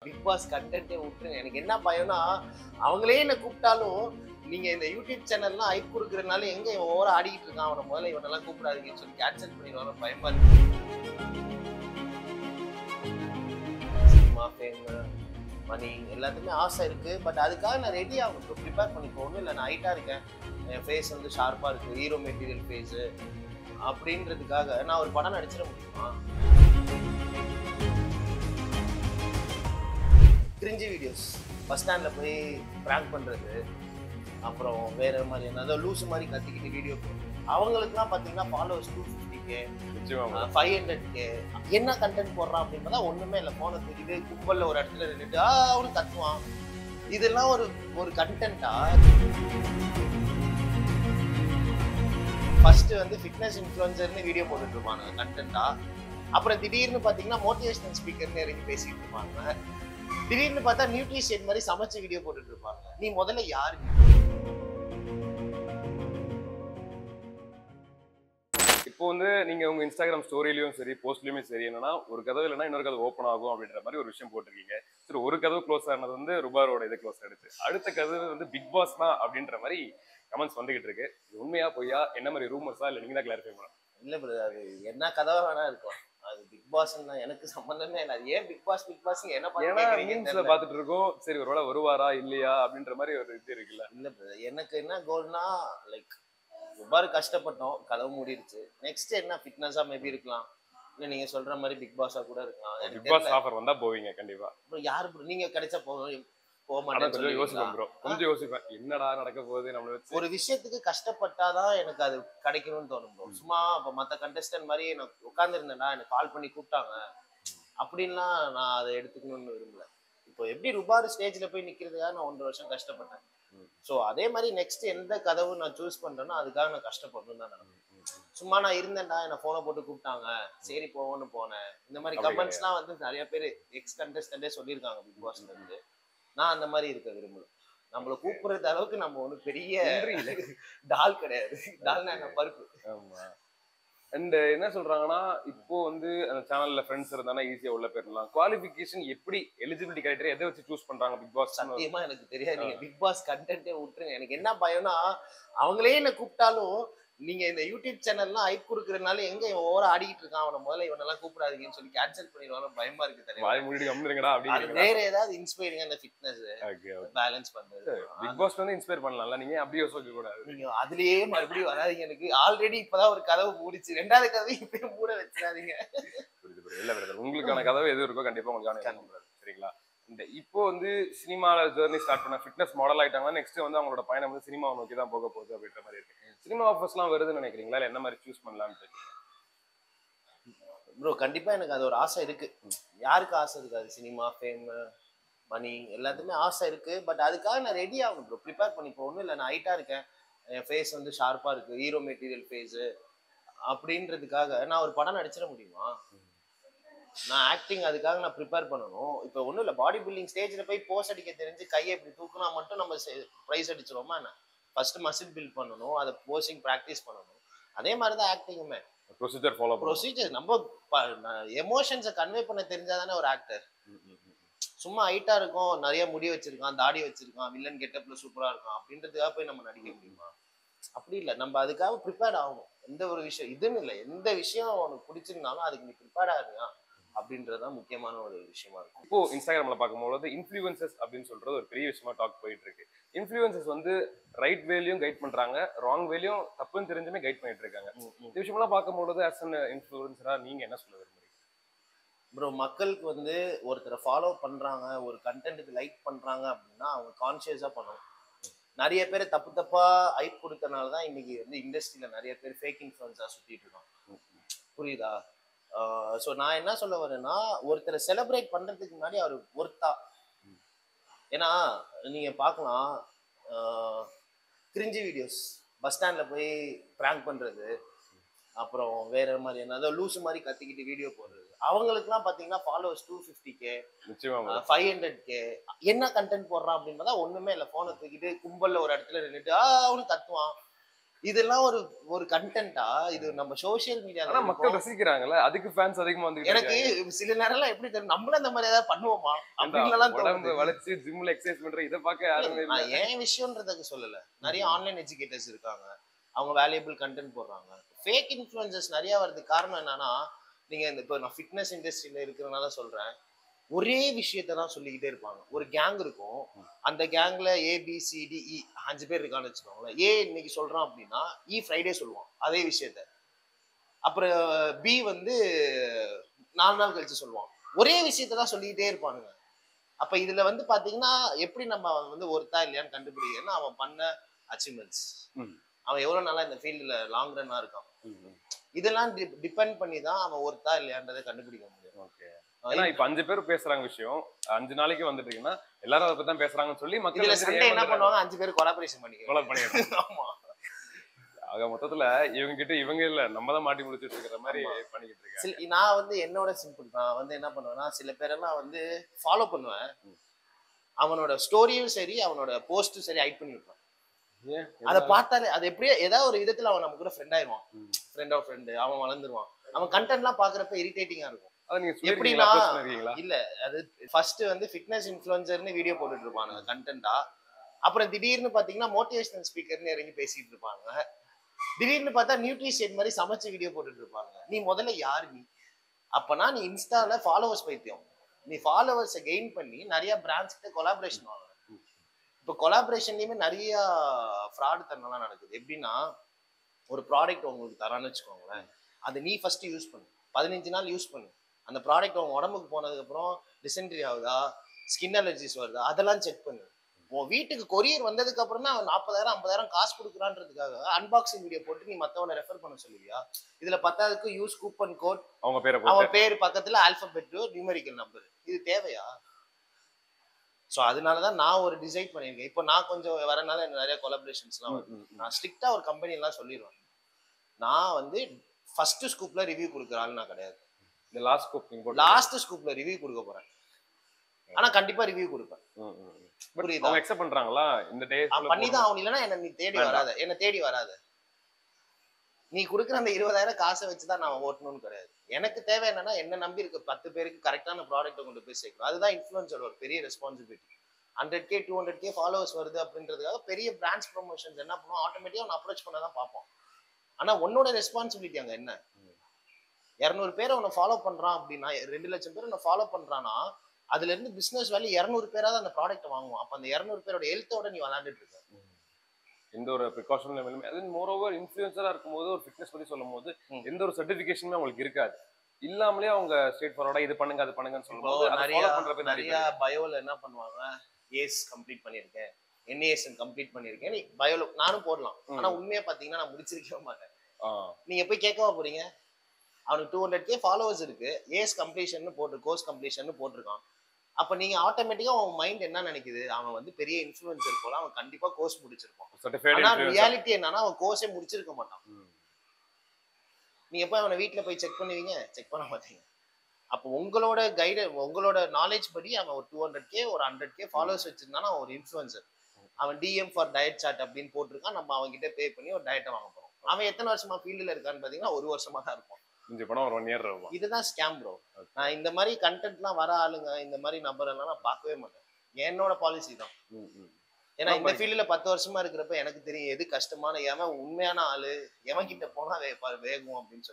Big pass கண்டென்ட்டே விட்டுருங்க. எனக்கு என்ன பயம்னா, அவங்களே என்ன கூப்பிட்டாலும், நீங்க இந்த யூடியூப் சேனல்லாம் ஹைப் குடுக்குறதுனால எங்க இவன் ஓவரா ஆடிக்கிட்டு இருக்கான். அவன முதல்ல இவனெல்லாம் கூப்பிடாதீங்கன்னு சொல்லி கேன்சல் பண்ணிடுவாங்க பயமா இருக்கு. சினிமா, ஃபேம், மணி எல்லாத்துக்குமே ஆசை இருக்கு. பட் அதுக்காக நான் ரெடி ஆகணும். ப்ரிப்பேர் பண்ணிப்போம். ஒன்றும் இல்லை, நான் ஹைட்டா இருக்கேன். என் ஃபேஸ் வந்து ஷார்ப்பா இருக்கு. ஹீரோ மெட்டீரியல் ஃபேஸு அப்படின்றதுக்காக நான் ஒரு படம் நடிச்சிட முடியுமா? கிரிஞ்சி வீடியோஸ் பஸ் ஸ்டாண்டில் போய் ப்ராங்க் பண்ணுறது, அப்புறம் வேற மாதிரி ஏதாவது லூஸ் மாதிரி கத்திக்கிட்டு வீடியோ போடுறது. அவங்களுக்குலாம் பார்த்தீங்கன்னா ஃபாலோவர்ஸ் 250K 500K. என்ன கண்டென்ட் போடுறான் அப்படின்றதா ஒன்றுமே இல்லை. ஃபோனை தூக்கிட்டு கும்பலில் ஒரு இடத்துல நின்றுட்டு அவனு கத்துவான். இதெல்லாம் ஒரு கண்டென்ட்டா? ஃபர்ஸ்ட் வந்து ஃபிட்னஸ் இன்ஃப்ளூயன்சர்னு வீடியோ போட்டுட்டு இருப்பாங்க கண்டென்ட்டா. அப்புறம் திடீர்னு பார்த்தீங்கன்னா மோட்டிவேஷனல் ஸ்பீக்கர்னு இறங்கி பேசிட்டு இருப்பாங்க. திடீர்னு பார்த்தா நியூட்ரிஷன் மாதிரி சமைச்சு வீடியோ போட்டுட்டு இருப்பாங்க. நீ முதல்ல யாரு? இப்போ வந்து நீங்க உங்க இன்ஸ்டாகிராம் ஸ்டோரியிலயும் சரி போஸ்ட்லயுமே சரி என்னன்னா ஒரு கதவு இல்லைன்னா இன்னொரு கதவு ஓப்பன் ஆகும் அப்படின்ற மாதிரி ஒரு விஷயம் போட்டிருக்கீங்க. சரி, ஒரு கதவு க்ளோஸ் ஆனது வந்து ருபாரோட இது க்ளோஸ் ஆயிடுச்சு. அடுத்த கதவு வந்து பிக் பாஸ் தான் அப்படின்ற மாதிரி கமெண்ட்ஸ் வந்துகிட்டு இருக்கு. இது உண்மையா பொய்யா, என்ன மாதிரி ரூமர்ஸா இல்ல நீங்க தான் கிளாரிஃபை பண்ணலாம்? இல்ல பிரதர், அது என்ன கதவா வேணா இருக்கும். அது பிக் பாஸ் தான், எனக்கு சம்பந்தமே இல்லை. அது ஏன் பிக் பாஸ் என்ன மீம்ஸ்ல பாத்துட்டு இருக்கோம். சரி, ஒருவேளை வருவாரா இல்லையா அப்படின்ற மாதிரி ஒரு இது இருக்குல்ல. இல்ல பிரதர், எனக்கு என்ன கோல்னா, லைக் ருபாரு கஷ்டப்பட்டோம், கதவு மூடிடுச்சு. நெக்ஸ்ட் என்ன ஃபிட்னஸா மேபி இருக்கலாம், இல்ல நீங்க சொல்ற மாதிரி பிக் பாஸா கூட இருக்கலாம். பிக் பாஸ் ஆஃபர் வந்தா போவீங்க கண்டிப்பா? யாரு bro? நீங்க கிடைச்சா போக கொஞ்சம் மாட்டேன். யோசிப்பேன் ப்ரோ, கொஞ்சம் யோசிப்பேன். என்னடா நடக்க போகுது நம்மள வச்சு. ஒரு விஷயத்துக்கு கஷ்டப்பட்டாதான் எனக்கு அது கிடைக்கணும்னு தோணும் ப்ரோ. சும்மா இப்ப மத்த கண்டெஸ்டன்ட் மாதிரி நான் உட்கார்ந்து இருந்தேன்னா எனக்கு கால் பண்ணி கூப்பிட்டாங்க அப்படின்லாம் நான் அதை எடுத்துக்கணும்னு விரும்பல. இப்போ எப்படி ருபாரு ஸ்டேஜ்ல போய் நிக்கிறதுக்காக நான் 1.5 வருஷம் கஷ்டப்பட்டேன். ஸோ அதே மாதிரி நெக்ஸ்ட் எந்த கதவு நான் சூஸ் பண்றேனோ அதுக்காக நான் கஷ்டப்படணும் தான் நான். சும்மா நான் இருந்தேன்டா, என்ன போனை போட்டு கூப்பிட்டாங்க, சரி போவோன்னு போனேன். இந்த மாதிரி கமெண்ட்ஸ்லாம் வந்து நிறைய பேர் எக்ஸ் கண்டெஸ்டன்டே சொல்லியிருக்காங்க பிக் பாஸ்ல இருந்து. நான் அந்த மாதிரி இருக்க விரும்பல. நம்மள கூப்பிடுறது அளவுக்கு நம்ம ஒண்ணு பெரிய டால் கிடையாது. டால்னா என்ன, பருப்பு. ஆமா. அண்ட் என்ன சொல்றாங்கன்னா, இப்போ வந்து அந்த சேனல்ல ஃப்ரெண்ட்ஸ் இருந்தானா ஈஸியா உள்ள போயிடலாம். குவாலிஃபிகேஷன் எப்படி, எலிஜிபிலிட்டி கிரைட்டீரியா எதை வச்சு சூஸ் பண்றாங்க பிக் பாஸ்? சத்தியமா எனக்கு தெரியாது. நீங்க பிக் பாஸ் கண்டென்ட்டே விட்டுருங்க. எனக்கு என்ன பயம்னா, அவங்களே என்ன கூப்பிட்டாலும் நீங்க இந்த யூடியூப் சேனல்லாம் ஹைப் குடுக்குறதுனால எங்க இவன் ஓவரா ஆடிக்கிட்டு இருக்கான், அவனை முதல்ல இவனெல்லாம் கூப்பிடாதீங்கன்னு சொல்லி கேன்சல் பண்ணிடுவாங்க. பயமா இருக்கு தெரியும். வாய் மூடிட்டு கம்முனுங்கடா அது அப்படின்னு. வேற ஏதாவது இன்ஸ்பைரிங்கா அந்த ஃபிட்னஸ் பேலன்ஸ் பண்றது. பிக் பாஸ் வந்து இன்ஸ்பயர் பண்ணலாம்ல, நீங்க அப்படியே யோசிக்க கூடாது. நீங்க அதுலயே மறுபடியும் வராதீங்க. எனக்கு ஆல்ரெடி இப்பதான் ஒரு கதவு மூடிச்சு, ரெண்டாவது கதவு இப்பயும் மூட வச்சிடாதீங்க. இல்ல பிரதர், உங்களுக்கான கதவு எது இருக்கோ கண்டிப்பா உங்களுக்கான. சரிங்களா? இந்த இப்போ வந்து சினிமால ஜர்னி ஸ்டார்ட் பண்ண ஃபிட்னஸ் மாடல் ஆயிட்டாங்கன்னா நெக்ஸ்ட் வந்து அவங்களோட பயணம் வந்து சினிமாவை நோக்கி தான் போக போகுது அப்படின்ற மாதிரி இருக்கு. சினிமா ஆஃபர்ஸ்லாம் வருதுன்னு நினைக்கிறீங்களா, இல்ல என்ன மாதிரி சூஸ் பண்ணலாம்னு இருக்கீங்க? ப்ரோ கண்டிப்பா எனக்கு அது ஒரு ஆசை இருக்கு. யாருக்கு ஆசை இருக்காது? சினிமா, ஃபேம், மணி எல்லாத்துக்குமே ஆசை இருக்கு. பட் அதுக்காக நான் ரெடி ஆகணும் ப்ரோ. ப்ரிப்பேர் பண்ணிப்போம். ஒன்றும் இல்லை, நான் ஹைட்டா இருக்கேன். என் ஃபேஸ் வந்து ஷார்ப்பா இருக்கு. ஹீரோ மெட்டீரியல் ஃபேஸு அப்படின்றதுக்காக நான் ஒரு படம் நடிச்சிட முடியுமா? நான் ஆக்டிங் அதுக்காக நான் ப்ரிப்பேர் பண்ணணும். இப்போ ஒன்றும் இல்லை, பாடி பில்டிங் ஸ்டேஜில் போய் போஸ் அடிக்க தெரிஞ்சு கையை இப்படி தூக்குனா மட்டும் நம்ம ப்ரைஸ் அடிச்சிருவோமா என்ன? ஃபர்ஸ்ட் மசில் பில்ட் பண்ணணும், அதை போஸிங் ப்ராக்டிஸ் பண்ணணும். அதே மாதிரி தான் ஆக்டிங்குமே. ப்ரொசீஜர் நம்ம எமோஷன்ஸை கன்வே பண்ண தெரிஞ்சாதானே ஒரு ஆக்டர். சும்மா ஹைட்டா இருக்கும், நிறைய முடி வச்சிருக்கான், தாடி வச்சிருக்கான், வில்லன் கெட்டப்ல சூப்பரா இருக்கான் அப்படின்றதுக்காக போய் நம்ம நடிக்க முடியுமா? அப்படி இல்லை, நம்ம அதுக்காக ப்ரிப்பேர்ட் ஆகணும். எந்த ஒரு விஷயம் இதுன்னு இல்லை, எந்த விஷயம் உனக்கு பிடிச்சிருந்தாலும் அதுக்கு நீ ப்ரிப்பேர்ட் ஆகுறியா அப்படின்றதுதான் முக்கியமான ஒரு விஷயமா இருக்கும். இப்போ இன்ஸ்டாகிராம்ல பார்க்கும்போது இன்ஃப்ளூயன்சர்ஸ் அப்படின்னு சொல்றது ஒரு பெரிய விஷயமா டாக் போயிட்டு இருக்கு. இன்ஃப்ளூயன்சர்ஸ் வந்து ரைட் வேலையும் கைட் பண்றாங்க, ராங் வேலையும் தப்புன்னு தெரிஞ்சுமே கைட் பண்ணிட்டு இருக்காங்க. இந்த விஷயமெல்லாம் பார்க்கும்போது ஆஸ் அன் இன்ஃப்ளூயன்சரா நீங்க என்ன சொல்ல விரும்புறீங்க? ப்ரோ, மக்களுக்கு வந்து ஒருத்தரை ஃபாலோ பண்றாங்க, ஒரு கண்டென்ட்டுக்கு லைக் பண்றாங்க அப்படின்னா அவங்க கான்சியஸா பண்ணணும். நிறைய பேர் தப்பு தப்பா ஹைப் கொடுத்தனால தான் இன்னைக்கு வந்து இண்டஸ்ட்ரியில நிறைய பேர் ஃபேக் இன்ஃப்ளூயன்ஸா சுத்திட்டு இருக்காங்க. புரியுதா? ஸோ நான் என்ன சொல்ல வரேன்னா, ஒருத்தரை செலிப்ரேட் பண்றதுக்கு முன்னாடி அவர் ஒர்த்தா. ஏன்னா நீங்க பார்க்கலாம், கிரிஞ்சி வீடியோஸ் பஸ் ஸ்டாண்ட்ல போய் ப்ராங்க் பண்றது, அப்புறம் வேற மாதிரி ஏதாவது லூஸ் மாதிரி கத்திக்கிட்டு வீடியோ போடுறது. அவங்களுக்குலாம் பாத்தீங்கன்னா ஃபாலோவர்ஸ் 250K 500K. என்ன கண்டென்ட் போடுறான் அப்படின்றதா ஒண்ணுமே இல்லை. போனை தூக்கிட்டு கும்பல்ல ஒரு இடத்துல நின்றுட்டு அவனு கத்துவான். இதெல்லாம் ஒரு ஒரு கண்டென்ட்டா? இது நம்ம சோசியல் ஆனா மீடியால மக்கள் இருக்கோம். ரசிக்கிறாங்கல்ல, அதுக்கு ஃபேன்ஸ் அதிகமா வந்துகிட்டு எனக்கு இருக்காங்க. சில நேரம்லாம் எப்படி தெரியும், நம்மளும் அந்த மாரி ஏதாவது பண்ணுவோமா? ஏன்டா அப்படின்னுலாம் உடம்பு தோணுது. வளைச்சு ஜிம்ல எக்சர்சைஸ் பண்ற இத பார்க்க இல்ல யாருமே இல்ல. நான் என் விஷயம்ன்றதுக்கு சொல்லல. நெறைய ம். ஆன்லைன் எஜுகேட்டர்ஸ் இருக்காங்க. அவங்க வேல்யூபிள் கன்டென்ட் போடுறாங்க. ஃபேக் இன்ஃப்ளூயன்சர்ஸ் நெறைய வரதுக்கு காரணம் என்னன்னா, நீங்க இந்த இப்ப நான் ஃபிட்னஸ் இண்டஸ்ட்ரியில இருக்கிறனால சொல்றேன். ஒரே விஷயத்த தான் சொல்லிக்கிட்டே இருப்பாங்க. ஒரு கேங் இருக்கும். அந்த கேங்ல ஏ, பி, சி, டி, இ 5 பேர் இருக்கான்னு வச்சுக்கோங்களேன். ஏ இன்னைக்கு சொல்றான் அப்படின்னா, இ ஃப்ரைடே சொல்லுவான். அதே விஷயத்த. அப்புறம் பி வந்து 4 நாள் கழிச்சு சொல்லுவான். ஒரே விஷயத்த தான் சொல்லிக்கிட்டே இருப்பானுங்க. அப்ப இதுல வந்து பாத்தீங்கன்னா, எப்படி நம்ம அவன் வந்து ஒர்த்தா இல்லையான்னு கண்டுபிடிக்கிறதுன்னா, அவன் பண்ண அச்சீவ்மென்ட்ஸ். ம். அவன் எவ்வளவு நாளா இந்த ஃபீல்டுல லாங் ரன்னா இருக்கான். ம். ம். இதெல்லாம் டிபெண்ட் பண்ணி தான் அவன் ஒர்த்தா இல்லையான்றத கண்டுபிடிக்க முடியும். ஓகே. ஏன்னா இ இப்ப 5 பேர் பேசுறாங்க விஷயம். 5 நாளைக்கு வந்துட்டு இருக்குன்னா, எல்லாரும் அத பத்தி தான் பேசுறாங்கன்னு சொல்லி மக்கள் இதுல வந்து சண்டே என்ன ஏமாந்துறாங்க. பண்ணுவாங்க? 5 பேர் கொலாபரேஷன் கொலை பண்ணிக்குவாங்க. பண்ணிடுறாங்க. ஆமா, ஆக மொத்தத்துல இவங்க கிட்ட இவங்க இல்ல, நம்ம தான் மாட்டி முடிச்சுட்டு இருக்கிற மாரி ஆமா. பண்ணிக்கிட்டு இருக்காங்க. நான் வந்து என்னோட சிம்பிள். நான் வந்து என்ன பண்ணுவேன்னா, சில பேரெல்லாம் வந்து ஃபாலோ பண்ணுவேன். ம். அவனோட ஸ்டோரியும் சரி, அவனோட போஸ்டும் சரி ஹைட் பண்ணி விட்டுருவேன். ஏன்? அத எதனால? பார்த்தாலே அது எப்படியோ ஏதாவது ஒரு விதத்துல அவன் நம்ம கூட ஃப்ரெண்ட் ஆயிருவான். ம். Friend of friend. அவன் வளர்ந்துருவான். அவன் கன்டென்ட்லாம் பார்க்கறப்ப இரிட்டேட்டிங்கா இருக்கும். அத நீங்க சொல்லிருக்கீங்களா? எப்படின்னா, அப்ரோச் பண்ணிருக்கீங்களா? இல்ல அது ஃபர்ஸ்ட் வந்து ஃபிட்னஸ் இன்ஃப்ளூயன்சர்னு வீடியோ போட்டுட்டு இருப்பானுங்க கன்டென்ட்டா. அப்புறம் திடீர்னு பாத்தீங்கன்னா மோட்டிவேஷனல் ஸ்பீக்கர்னு இறங்கி பேசிட்டு இருப்பாங்க. திடீர்னு பார்த்தா நியூட்ரிஷன் மாதிரி சமைச்சு வீடியோ போட்டுட்டு இருப்பாங்க. நீ முதல்ல யாரு நீ? அப்பனா நீ இன்ஸ்டால ஃபாலோவர்ஸ் பைத்தியம். நீ ஃபாலோவர்ஸ கெயின் பண்ணி நிறைய பிராண்ட்ஸ் கிட்ட கொலாபரேஷன் வாங்கணும். இப்ப கொலாபரேஷன்லயுமே நிறைய ஃப்ராட் தனம்லாம் நடக்குது. எப்படின்னா, ஒரு ப்ராடக்ட் உங்களுக்கு தரான்னு வச்சுக்கோங்களேன். அத நீ ஃபர்ஸ்ட் யூஸ் பண்ணு. 15 நாள் யூஸ் பண்ணு. அந்த ப்ராடக்ட் உன் உடம்புக்கு போனதுக்கு அப்புறம் டிசென்ட்ரி ஆகுதா? ஸ்கின் அலர்ஜிஸ் வருதா? அதெல்லாம் செக் பண்ணு. உன் வீட்டுக்கு கொரியர் வந்ததுக்கு அப்புறம் தான் அவன் 40,000 50,000 காசு குடுக்குறான்றதுக்காக அன்பாக்சிங் வீடியோ போட்டு நீ மத்தவன ரெஃபர் பண்ண சொல்லுவியா? இதுல பத்தாததுக்கு யூஸ் கூப்பன் கோட், அவங்க பேர போட்டு. அவன் பேரு பக்கத்துல ஆல்பபெட், நியூமெரிக்கல் நம்பர். இது தேவையா? சோ அதனால தான் நான் ஒரு டிசைட் பண்ணியிருக்கேன். இப்போ நான் கொஞ்சம் வரனால எனக்கு நிறைய கொலாபரேஷன்ஸ்லாம் ம். வருது. ம். ம். நான் ஸ்ட்ரிக்ட்டா ஒரு கம்பெனி எல்லாம் சொல்லிருவேன். நான் வந்து ஃபர்ஸ்ட் ஸ்கூப்ல ரிவ்யூ குடுக்குற ஆள் நான் கிடையாது. இந்த லாஸ்ட் ஸ்கூப் நீங்க போட்டு. லாஸ்ட் ஸ்கூப்ல ரிவ்யூ குடுக்க போறேன். ஆனா கண்டிப்பா ரிவ்யூ குடுப்பேன். ம். ம். ம். பட் புரியுதா? அவங்க அக்செப்ட் பண்றாங்களா? இந்த டேஸ்க்குள்ள பண்ணி தான் போடணும். ஆகணும். இல்லன்னா என்ன நீ தேடி வேண்டாம். வராத. என்ன தேடி வராத. நீ குடுக்குற அந்த 20,000 காச வச்சு தான் நான் ஓட்டணும்னு கிடையாது. எனக்கு தேவை என்னன்னா, என்ன நம்பி இருக்க 10 பேருக்கு கரெக்ட்டான ப்ராடக்ட்ட கொண்டு போய் சேர்க்கணும். அதுதான் இன்ஃப்ளூயன்ஸரோட ஒரு பெரிய ரெஸ்பான்சிபிலிட்டி. 100K 200K ஃபாலோவர்ஸ் வருது அப்படின்றதுக்காக பெரிய பிராண்ட்ஸ் ப்ரமோஷன்ஸ் என்ன பண்ணுவோம், ஆட்டோமேட்டிக்கா அவன அப்ரோச் பண்ண தான் பார்ப்போம். ஆனா உன்னோட ரெஸ்பான்சிபிலிட்டி அங்க என்ன? 200 பேர் உன்ன ஃபாலோ பண்றான் அப்படின்னா, 2,00,000 பேர் உன்ன ஃபாலோ பண்றான்னா, அதுல இருந்து பிசினஸ் வேல்யூ 200 பேராவது அந்த ப்ராடக்ட்ட வாங்குவான். அப்ப அந்த 200 பேரோட ஹெல்த்தோட நீ விளையாண்டுட்டு இருக்க. எந்த ஒரு ப்ரிகாஷன் லெவலுமே அது மோர் ஓவர் இன்ஃப்ளூயன்சரா இருக்கும்போது ஒரு ஃபிட்னஸ் பத்தி சொல்லும்போது ம். எந்த ஒரு சர்டிபிகேஷனுமே அவங்களுக்கு இருக்காது. இல்லாமலே அவங்க ஸ்ட்ரெயிட் ஃபார்வர்டா இது பண்ணுங்க அது பண்ணுங்கன்னு இப்போ சொல்லும்போது அதை நிறைய ஃபாலோ பண்ற பேர் நிறைய நிறைய பேர். பயோல என்ன பண்ணுவாங்க, ஏஸ் கம்ப்ளீட் பண்ணியிருக்கேன், என்ஏஎஸ்என் கம்ப்ளீட் பண்ணியிருக்கேன், நீ பயோல நானும் போடலாம். ஆனா உண்மையா பாத்தீங்கன்னா நான் முடிச்சிருக்கவே மாட்டேன். ஆ. நீங்க போய் கேட்கவா போறீங்க? அவனுக்கு 200K ஃபாலோவர்ஸ் இருக்கு, ஏஸ் கம்ப்ளீஷன் போட்டு கோர்ஸ் கம்ப்ளீஷன் போட்டிருக்கான். அப்ப நீங்க ஆட்டோமேட்டிக்கா அவன் மைண்ட் என்ன நினைக்குது, அவன் வந்து பெரிய இன்ஃப்ளூயன்சர் போல, அவன் கண்டிப்பா கோர்ஸ் முடிச்சிருப்பான். சர்டிஃபைடு ஆனா இன்ஃப்ளூயன்சர். ரியாலிட்டி என்னன்னா அவன் கோர்ஸே முடிச்சிருக்க மாட்டான். நீங்க போய் அவனை வீட்ல போய் செக் பண்ணுவீங்க, செக் பண்ண மாட்டீங்க. அப்போ உங்களோட உங்களோட நாலேஜ் படி அவன் ஒரு 200K ஒரு 100K ஃபாலோவர்ஸ் வச்சிருந்தானா அவன் ஒரு இன்ஃப்ளூயன்சர். அவன் டிஎம் ஃபார் டயட் சார்ட் அப்படின்னு போட்டிருக்கான். நம்ம அவங்க கிட்ட பே பண்ணி ஒரு டயட்டை வாங்க போறோம். அவன் எத்தனை வருஷமா ஃபீல்டுல இருக்கான்னு பாத்தீங்கன்னா 1 வருஷமா தான் இருப்பான். இஞ்சி பணம் ஒரு 1 இயர் இருக்கும். இதுதான் ஸ்கேம் ப்ரோ. நான் இந்த மாதிரி கண்டென்ட்லாம் வர ஆளுங்க, இந்த மாதிரி நபர் எல்லாம் நான் பார்க்கவே மாட்டேன். என்னோட பாலிசி தான். ம், ம். ஏன்னா இந்த ஃபீல்டுல 10 வருஷமா இருக்கிறப்ப எனக்கு தெரியும் எது கஷ்டமான, எவன் உண்மையான ஆளு, எவன் கிட்ட போனா வேகும் அப்படின்னு சொல்லி.